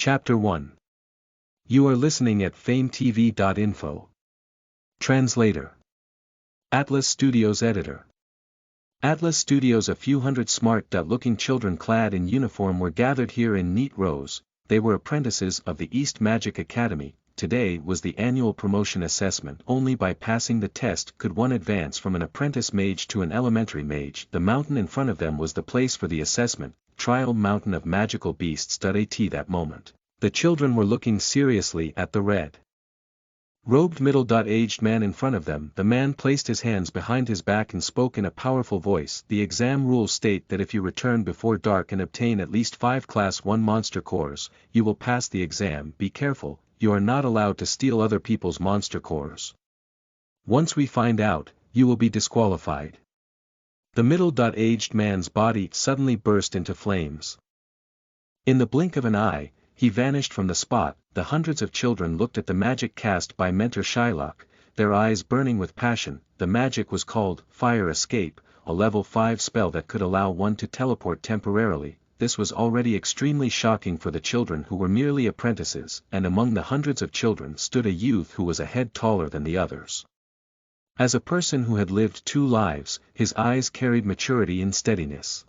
Chapter 1. You are listening at FameTV.info. Translator. Atlas Studios Editor. Atlas Studios. A few hundred smart-looking children clad in uniform were gathered here in neat rows. They were apprentices of the East Magic Academy. Today was the annual promotion assessment. Only by passing the test could one advance from an apprentice mage to an elementary mage. The mountain in front of them was the place for the assessment, Trial Mountain of Magical Beasts. At that moment, the children were looking seriously at the red-robed middle-aged man in front of them. The man placed his hands behind his back and spoke in a powerful voice. The exam rules state that if you return before dark and obtain at least 5 Class 1 monster cores, you will pass the exam. Be careful, you are not allowed to steal other people's monster cores. Once we find out, you will be disqualified. The middle-aged man's body suddenly burst into flames. In the blink of an eye, he vanished from the spot. The hundreds of children looked at the magic cast by Mentor Shylock, their eyes burning with passion. The magic was called Fire Escape, a level 5 spell that could allow one to teleport temporarily. This was already extremely shocking for the children who were merely apprentices, and among the hundreds of children stood a youth who was a head taller than the others. As a person who had lived 2 lives, his eyes carried maturity and steadiness.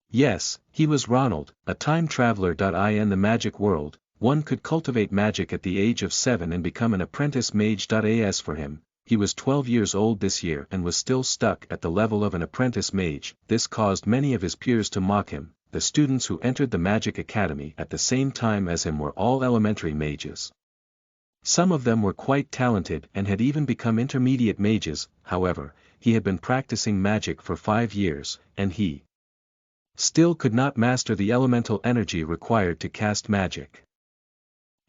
Yes, he was Ronald, a time traveler. In the magic world, one could cultivate magic at the age of 7 and become an apprentice mage. As for him, he was 12 years old this year and was still stuck at the level of an apprentice mage. This caused many of his peers to mock him. The students who entered the Magic Academy at the same time as him were all elementary mages. Some of them were quite talented and had even become intermediate mages. However, he had been practicing magic for 5 years, and he still could not master the elemental energy required to cast magic.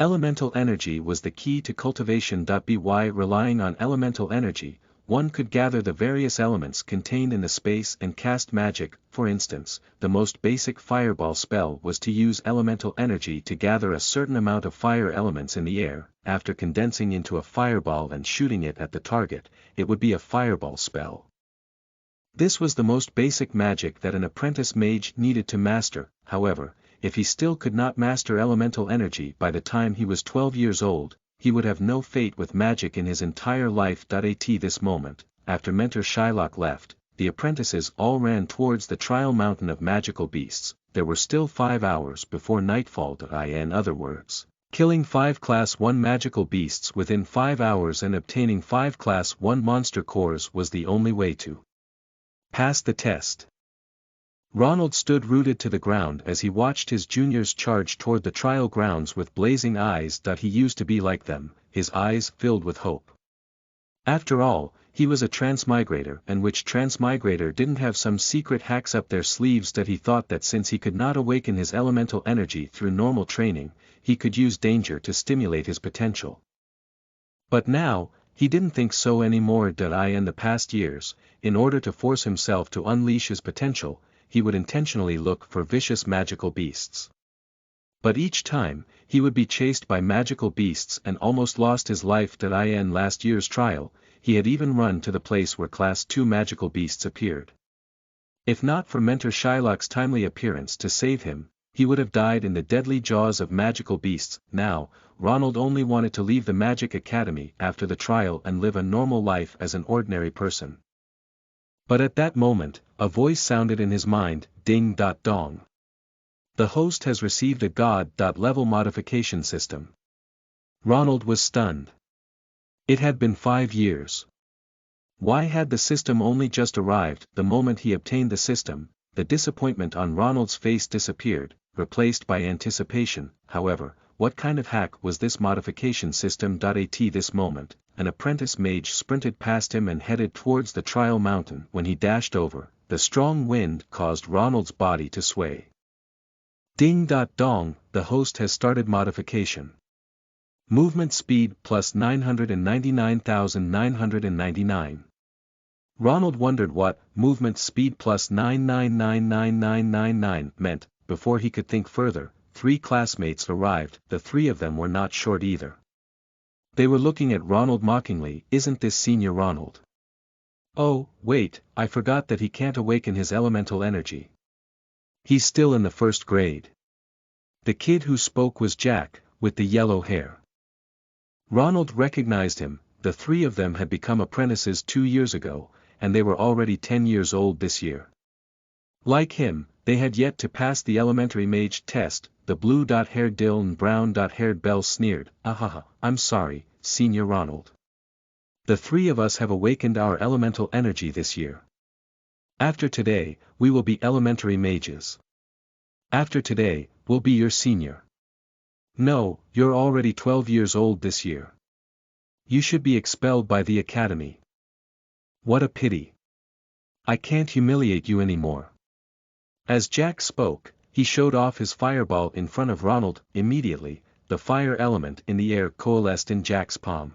Elemental energy was the key to cultivation. By relying on elemental energy, one could gather the various elements contained in the space and cast magic. For instance, the most basic fireball spell was to use elemental energy to gather a certain amount of fire elements in the air. After condensing into a fireball and shooting it at the target, it would be a fireball spell. This was the most basic magic that an apprentice mage needed to master. However, if he still could not master elemental energy by the time he was 12 years old, he would have no fate with magic in his entire life. At this moment, after Mentor Shylock left, the apprentices all ran towards the Trial Mountain of Magical Beasts. There were still 5 hours before nightfall. In other words, killing 5 Class 1 magical beasts within 5 hours and obtaining 5 Class 1 monster cores was the only way to pass the test. Ronald stood rooted to the ground as he watched his juniors charge toward the trial grounds with blazing eyes. He used to be like them, his eyes filled with hope. After all, he was a transmigrator, and which transmigrator didn't have some secret hacks up their sleeves? He thought that since he could not awaken his elemental energy through normal training, he could use danger to stimulate his potential. But now, he didn't think so anymore. In the past years, in order to force himself to unleash his potential, he would intentionally look for vicious magical beasts. But each time, he would be chased by magical beasts and almost lost his life. In last year's trial, he had even run to the place where Class 2 magical beasts appeared. If not for Mentor Shylock's timely appearance to save him, he would have died in the deadly jaws of magical beasts. Now, Ronald only wanted to leave the Magic Academy after the trial and live a normal life as an ordinary person. But at that moment, a voice sounded in his mind, ding-dong. The host has received a God-level modification system. Ronald was stunned. It had been 5 years. Why had the system only just arrived? The moment he obtained the system, the disappointment on Ronald's face disappeared, replaced by anticipation. However, what kind of hack was this modification system? At this moment, an apprentice mage sprinted past him and headed towards the Trial Mountain. When he dashed over, the strong wind caused Ronald's body to sway. Ding-dong, the host has started modification. Movement speed plus 999,999. Ronald wondered what movement speed plus 9999999 meant. Before he could think further, 3 classmates arrived. The 3 of them were not short either. They were looking at Ronald mockingly. Isn't this Senior Ronald? Oh, wait, I forgot that he can't awaken his elemental energy. He's still in the 1st grade. The kid who spoke was Jack, with the yellow hair. Ronald recognized him. The three of them had become apprentices 2 years ago, and they were already 10 years old this year. Like him, they had yet to pass the elementary mage test. The blue-haired Dill and brown-haired Belle sneered. "Ahaha, I'm sorry, Senior Ronald. The three of us have awakened our elemental energy this year. After today, we will be elementary mages. After today, we'll be your senior. No, you're already 12 years old this year. You should be expelled by the academy. What a pity. I can't humiliate you anymore." As Jack spoke, he showed off his fireball in front of Ronald. Immediately, the fire element in the air coalesced in Jack's palm.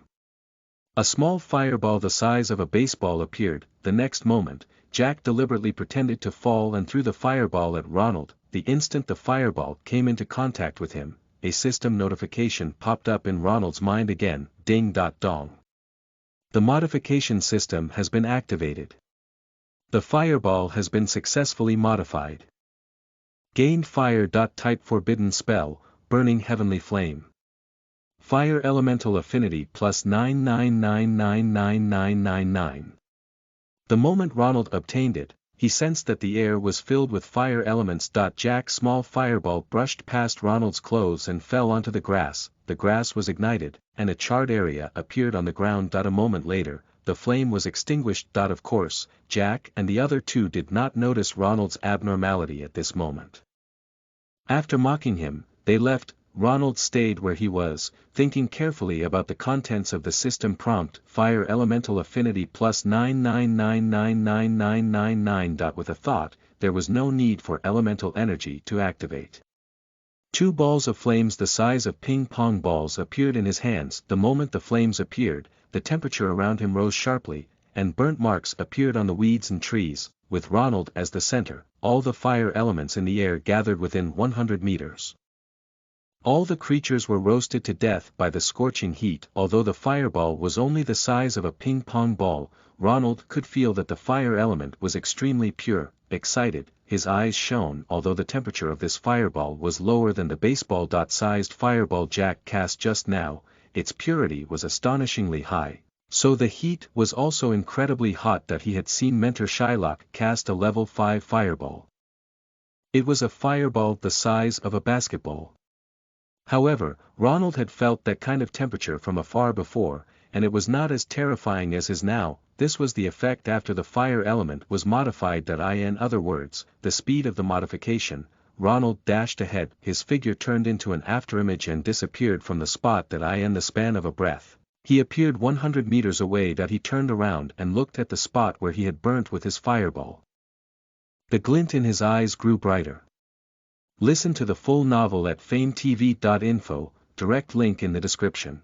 A small fireball the size of a baseball appeared. The next moment, Jack deliberately pretended to fall and threw the fireball at Ronald. The instant the fireball came into contact with him, a system notification popped up in Ronald's mind again. Ding-dong. The modification system has been activated. The fireball has been successfully modified. Gained fire. Type forbidden spell, burning heavenly flame. Fire elemental affinity plus 9999999. The moment Ronald obtained it, he sensed that the air was filled with fire elements. Jack's small fireball brushed past Ronald's clothes and fell onto the grass. The grass was ignited, and a charred area appeared on the ground. A moment later, the flame was extinguished. Of course, Jack and the other two did not notice Ronald's abnormality at this moment. After mocking him, they left. Ronald stayed where he was, thinking carefully about the contents of the system prompt. Fire elemental affinity plus 9999999. With a thought, there was no need for elemental energy to activate. 2 balls of flames the size of ping-pong balls appeared in his hands. The moment the flames appeared, the temperature around him rose sharply, and burnt marks appeared on the weeds and trees. With Ronald as the center, all the fire elements in the air gathered within 100 meters. All the creatures were roasted to death by the scorching heat. Although the fireball was only the size of a ping-pong ball, Ronald could feel that the fire element was extremely pure. Excited, his eyes shone. Although the temperature of this fireball was lower than the baseball-sized fireball Jack cast just now, its purity was astonishingly high. So the heat was also incredibly hot. He had seen Mentor Shylock cast a level 5 fireball. It was a fireball the size of a basketball. However, Ronald had felt that kind of temperature from afar before, and it was not as terrifying as his now. This was the effect after the fire element was modified. In other words, the speed of the modification. Ronald dashed ahead. His figure turned into an afterimage and disappeared from the spot. In the span of a breath, he appeared 100 meters away. He turned around and looked at the spot where he had burnt with his fireball. The glint in his eyes grew brighter. Listen to the full novel at FameTV.info, direct link in the description.